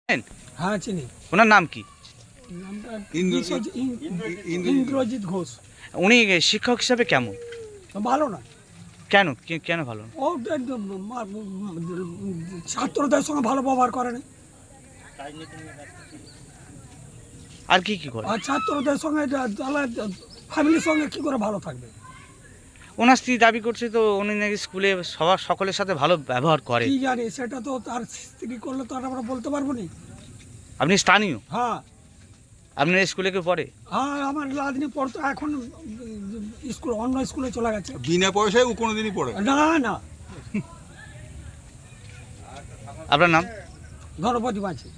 হ্যাঁ চিনি। ওনার নাম কি? নামটা ইন্দ্রজিৎ। ইন্দ্রজিৎ ঘোষ। উনি শিক্ষক হিসাবে কেমন? ভালো না, কেন কেন ভালো না? ও ছাত্রদের সঙ্গে ভালো ব্যবহার করে না, আর কি করে? আর ছাত্রদের সঙ্গে ফ্যামিলির সঙ্গে কি করে ভালো থাকবে? ওনার স্ত্রী দাবি করছে তো উনি নাকি স্কুলে সকলের সাথে ভালো ব্যবহার করে। কি জানি, সেটা তো তার স্ত্রী করলে তো আর আমরা বলতে পারবো না। আপনি স্থানীয়? হ্যাঁ আপনার স্কুলে কেউ পড়ে? হ্যাঁ, আমার লাদনি পড়তো, এখন স্কুল অন্য স্কুলে চলে গেছে। বিনা পয়সায় ও কোনোদিনই পড়ে না। না না, আপনার নাম? গণপতি মাঝি।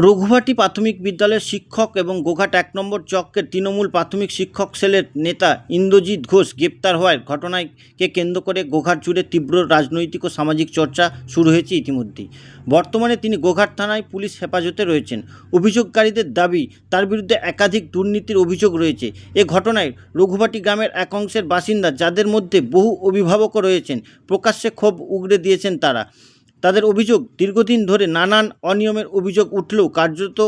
রঘুভাটি প্রাথমিক বিদ্যালয়ের শিক্ষক এবং গোঘাট ১ নম্বর চক্রের তৃণমূল প্রাথমিক শিক্ষক সেলের নেতা ইন্দ্রজিৎ ঘোষ গ্রেপ্তার হওয়ার ঘটনাকে কেন্দ্র করে গোঘাট জুড়ে তীব্র রাজনৈতিক ও সামাজিক চর্চা শুরু হয়েছে ইতিমধ্যেই। বর্তমানে তিনি গোঘাট থানায় পুলিশ হেফাজতে রয়েছেন। অভিযোগকারীদের দাবি, তার বিরুদ্ধে একাধিক দুর্নীতির অভিযোগ রয়েছে। এ ঘটনায় রঘুভাটি গ্রামের এক অংশের বাসিন্দা, যাদের মধ্যে বহু অভিভাবকও রয়েছেন, প্রকাশ্যে ক্ষোভ উগরে দিয়েছেন তারা। তাদের অভিযোগ, দীর্ঘদিন ধরে নানান অনিয়মের অভিযোগ উঠলেও কার্যত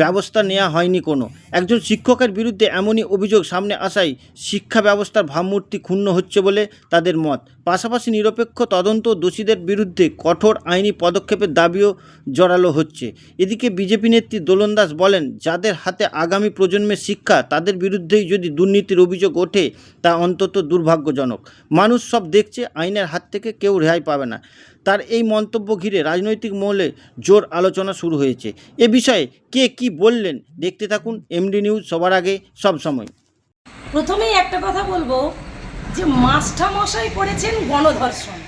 ব্যবস্থা নেওয়া হয়নি কোনো। একজন শিক্ষকের বিরুদ্ধে এমনই অভিযোগ সামনে আসায় শিক্ষা ব্যবস্থার ভাবমূর্তি ক্ষুণ্ণ হচ্ছে বলে তাদের মত। পাশাপাশি নিরপেক্ষ তদন্ত, দোষীদের বিরুদ্ধে কঠোর আইনি পদক্ষেপের দাবিও জোরালো হচ্ছে। এদিকে বিজেপি নেত্রী দোলন দাস বলেন, যাদের হাতে আগামী প্রজন্মের শিক্ষা, তাদের বিরুদ্ধেই যদি দুর্নীতির অভিযোগ ওঠে তা অন্তত দুর্ভাগ্যজনক। মানুষ সব দেখছে, আইনের হাত থেকে কেউ রেহাই পাবে না। তার এই মন্তব্য ঘিরে রাজনৈতিক মহলে জোর আলোচনা শুরু হয়েছে। এ বিষয়ে কে কি বললেন দেখতে থাকুন এমডি নিউজ, সবার আগে সব সময়। প্রথমেই একটা কথা বলবো যে মাস্টারমশাই করেছেন গণধর্ষণ।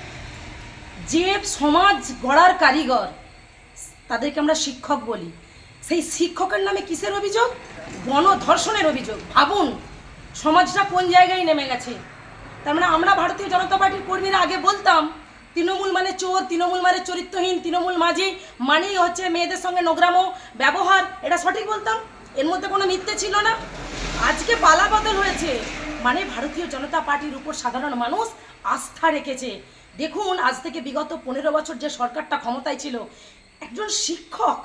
যে সমাজ গড়ার কারিগর, তাদেরকে আমরা শিক্ষক বলি, সেই শিক্ষকের নামে কিসের অভিযোগ? গণধর্ষণের অভিযোগ। ভাবুন সমাজটা কোন জায়গায় নেমে গেছে। তার মানে আমরা ভারতীয় জনতা পার্টির কর্মীরা আগে বলতাম তৃণমূল মানে চোর, তৃণমূল মানে চরিত্রহীন, তৃণমূল মাঝি মানেই হচ্ছে মেয়েদের সঙ্গে নোংরামো ব্যবহার, এটা সঠিক বলতাম, এর মধ্যে কোনো মিথ্যে ছিল না। আজকে পালা বদল হয়েছে, মানে ভারতীয় জনতা পার্টির উপর সাধারণ মানুষ আস্থা রেখেছে। দেখুন আজ থেকে বিগত 15 বছর যে সরকারটা ক্ষমতায় ছিল, একজন শিক্ষক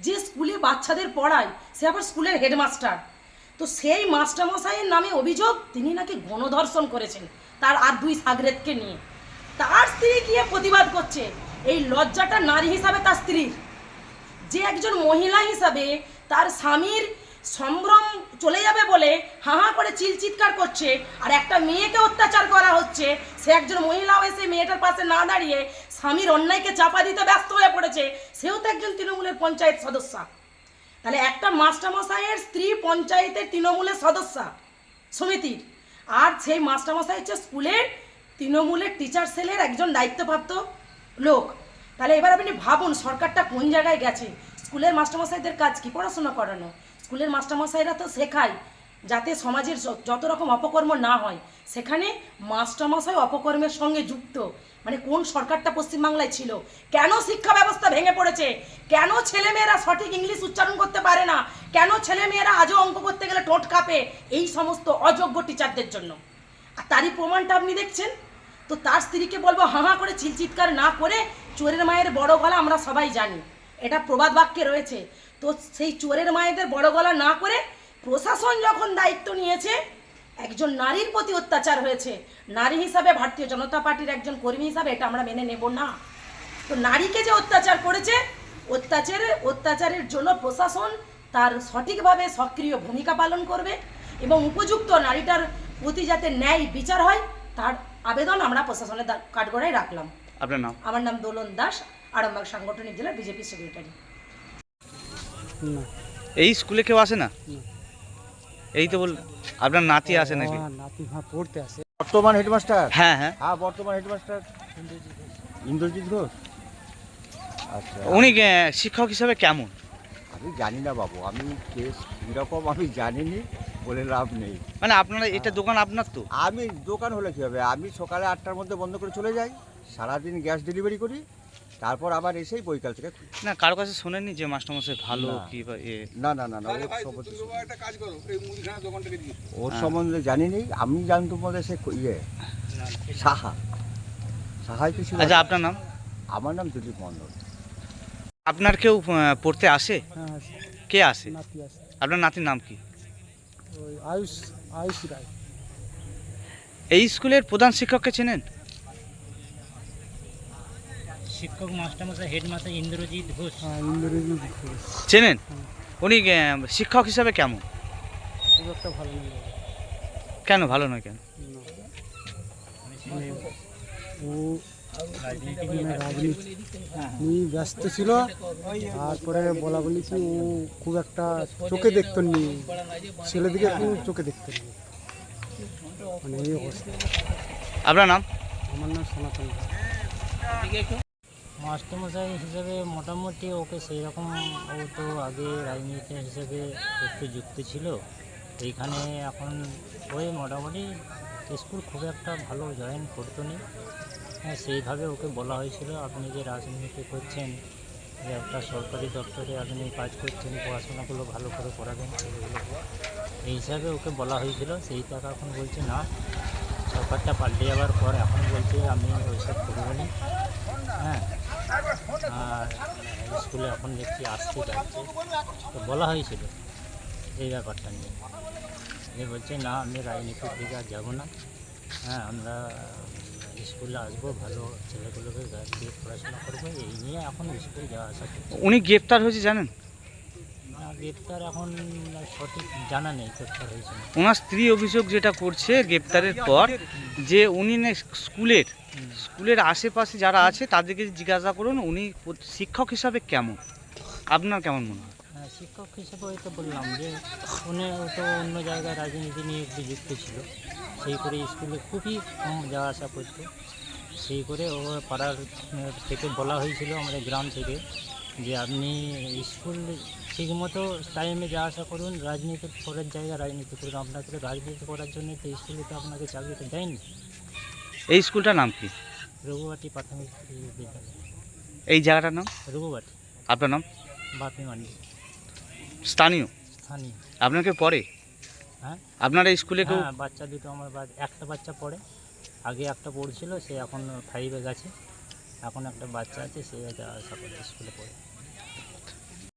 যে স্কুলে বাচ্চাদের পড়ায়, সে আবার স্কুলের হেডমাস্টার, তো সেই মাস্টারমশাইয়ের নামে অভিযোগ তিনি নাকি গণধর্ষণ করেছেন তার আর 2 সাগরেদকে নিয়ে। তার স্ত্রী গিয়ে প্রতিবাদ করছে। এই লজ্জাটা নারী হিসাবে তার স্ত্রীর, যে একজন মহিলা হিসাবে তার স্বামীর সম্ভ্রম চলে যাবে বলে হাহা করে চিৎকার করছে, আর একটা মেয়েকে অত্যাচার করা হচ্ছে, সে একজন মহিলা হয়ে সেই মেয়েটার পাশে না দাঁড়িয়ে স্বামীর অন্যায়কে চাপা দিতে ব্যস্ত হয়ে পড়েছে, সেও তো একজন তৃণমূলের পঞ্চায়েত সদস্য। তাহলে একটা মাস্টারমশাইয়ের স্ত্রী পঞ্চায়েতের তৃণমূলের সদস্য সমিতির, আর সেই মাস্টারমশাই হচ্ছে স্কুলের তৃণমূলের টিচার সেলের একজন দায়িত্বপ্রাপ্ত লোক। তাহলে এবার আপনি ভাবুন সরকারটা কোন জায়গায় গেছে। স্কুলের মাস্টারমশাইদের কাজ কি? পড়াশোনা করানো। স্কুলের মাস্টারমশাইরা তো শেখায় যাতে সমাজের যত রকম অপকর্ম না হয়, সেখানে মাস্টারমশাই অপকর্মের সঙ্গে যুক্ত। মানে কোন সরকারটা পশ্চিমবাংলায় ছিল? কেন শিক্ষা ব্যবস্থা ভেঙে পড়েছে? কেন ছেলেমেয়েরা সঠিক ইংলিশ উচ্চারণ করতে পারে না? কেন ছেলেমেয়েরা আজও অঙ্ক করতে গেলে ঠোঁট কাঁপে? এই সমস্ত অযোগ্য টিচারদের জন্য। আর তারই প্রমাণটা আপনি দেখছেন। তো তার স্ত্রীকে বলবো হাহা করে চিৎকার না করে, চোরের মায়ের বড় গলা আমরা সবাই জানি, এটা প্রবাদ বাক্যে রয়েছে। তো সেই চোরের মায়েদের বড় গলা না করে, প্রশাসন যখন দায়িত্ব নিয়েছে, একজন নারীর প্রতি অত্যাচার হয়েছে, নারী হিসাবে ভারতীয় জনতা পার্টির একজন কর্মী হিসাবে এটা আমরা মেনে নেব না। তো নারীকে যে অত্যাচার করেছে, অত্যাচারের জন্য প্রশাসন তার সঠিকভাবে সক্রিয় ভূমিকা পালন করবে এবং উপযুক্ত নারীটার প্রতি যাতে ন্যায় বিচার হয়, তার আবেদন আমরা প্রশাসনের কাঠগড়ায় রাখলাম। আপনার নাম? আমার নাম দোলন দাস, আরামবাগ সাংগঠনিক জেলার বিজেপি সেক্রেটারি। এই স্কুলে কেউ আসে না? এই তো বল, আপনার নাতি আসে নাকি? নাতি পড়তে আসে। বর্তমান হেডমাস্টার? হ্যাঁ হ্যাঁ, বর্তমান হেডমাস্টার ইন্দ্রজিৎ ঘোষ। আচ্ছা, উনি শিক্ষক হিসাবে কেমন? আমি জানি না বাবু, আমি কেস কীরকম আমি জানিনি, বলে লাভ নেই। মানে আপনারা এটা দোকান আপনার তো? আমি দোকান হলে কী হবে, আমি সকালে 8টার মধ্যে বন্ধ করে চলে যাই, সারাদিন গ্যাস ডেলিভারি করি, তারপর আবার এসেই বৈকাল থেকে খুলি। না, কারো কাছে শোনেননি যে মাস্টারমশাই ভালো কি বা না না না না, ওর সম্বন্ধে জানি নেই। আমি জানতাম বলে সে সাহাই তো ছিল। আচ্ছা, আপনার নাম? আমার নাম দিলীপ মণ্ডল। আপনার কেউ পড়তে আসে? হ্যাঁ কে আসে? নাতি আছে আপনার নাতির নাম কি? ওই আয়ুষ আয়ুষ রায়। এই স্কুলের প্রধান শিক্ষককে চেনেন? শিক্ষক মাস্টারমশাই হেডমাস্টার ইন্দ্রজিৎ ঘোষ। হ্যাঁ ইন্দ্রজিৎ ঘোষ। চেনেন? উনি শিক্ষক হিসাবে কেমন? খুব একটা ভালো নেই বাবা। কেন ভালো নয় কেন? ও রাজনীতি নিয়ে ব্যস্ত ছিল, তারপরে বলা বলি কি ও খুব একটা চোখে দেখতেন নি, ছেলেদিকে খুব চোখে দেখতেন নি, মানে এই অবস্থা। আপনার নাম? আমার নাম সনাতন রায়। মাস্টারমশাই হিসেবে মোটামুটি ওকে সেই রকম, ও তো আগে রাজনীতি হিসেবে একটু যুক্ত ছিল, এইখানে এখন ওই মোটামুটি স্কুল খুব একটা ভালো জয়েন করতো নি। হ্যাঁ, সেইভাবে ওকে বলা হয়েছিল আপনি যে রাজনীতি করছেন, যে একটা সরকারি দপ্তরে আপনি কাজ করছেন, পড়াশোনাগুলো ভালো করে করাবেন ছেলেগুলোকে, এই হিসাবে ওকে বলা হয়েছিল। সেই টাকা এখন বলছে না, সরকারটা পাল্টে যাওয়ার পর এখন বলছে আমি ওইসব করবো না। হ্যাঁ, আর স্কুলে এখন দেখছি আসতে যাচ্ছে, তো বলা হয়েছিল এই ব্যাপারটা নিয়ে, যে বলছে না আমি রাজনীতির দিকে আর যাবো না। হ্যাঁ, আমরা স্কুলে আসবো, ভালো ছেলেগুলোকে গাছ দিয়ে পড়াশোনা করবো, এই নিয়ে এখন স্কুল যাওয়া আসা করছে। উনি গ্রেপ্তার হয়েছে জানেন? গ্রেপ্তার এখন সঠিক জানা নেই গ্রেপ্তার হয়েছে না। ওনার স্ত্রী অভিযোগ যেটা করছে গ্রেপ্তারের পর, যে উনি না স্কুলের আশেপাশে যারা আছে তাদেরকে জিজ্ঞাসা করুন উনি শিক্ষক হিসাবে কেমন। আপনার কেমন মনে হয়? হ্যাঁ, শিক্ষক হিসেবে ওই তো বললাম যে উনি তো অন্য জায়গায় রাজনীতি নিয়ে একটু যুক্ত ছিল, সেই করে স্কুলে খুবই কম যাওয়া আসা করতো। সেই করে ও পাড়ার থেকে বলা হয়েছিল আমাদের গ্রাম থেকে, যে আপনি স্কুল ঠিকমতো টাইমে যাওয়া আসা করুন, রাজনীতির পরের জায়গায় রাজনীতি করুন, আপনাকে রাজনীতি করার জন্য তো স্কুলে তো আপনাকে চাকরিটা দেয়নি। এই স্কুলটার নাম কি? রঘুবাটি প্রাথমিক বিদ্যালয়। এই জায়গাটার নাম? রঘুবাটি। আপনার নাম? বাপি মান্ডি। স্থানীয়? স্থানীয়। আপনাকে পড়ে? হ্যাঁ, আপনার এই স্কুলে কেউ? হ্যাঁ, বাচ্চা দুটো আমার একটা বাচ্চা পড়ে, আগে একটা পড়ছিল, সে এখন 5-এ গেছে, এখন একটা বাচ্চা আছে, সে যাওয়া আসা করে স্কুলে পড়ে।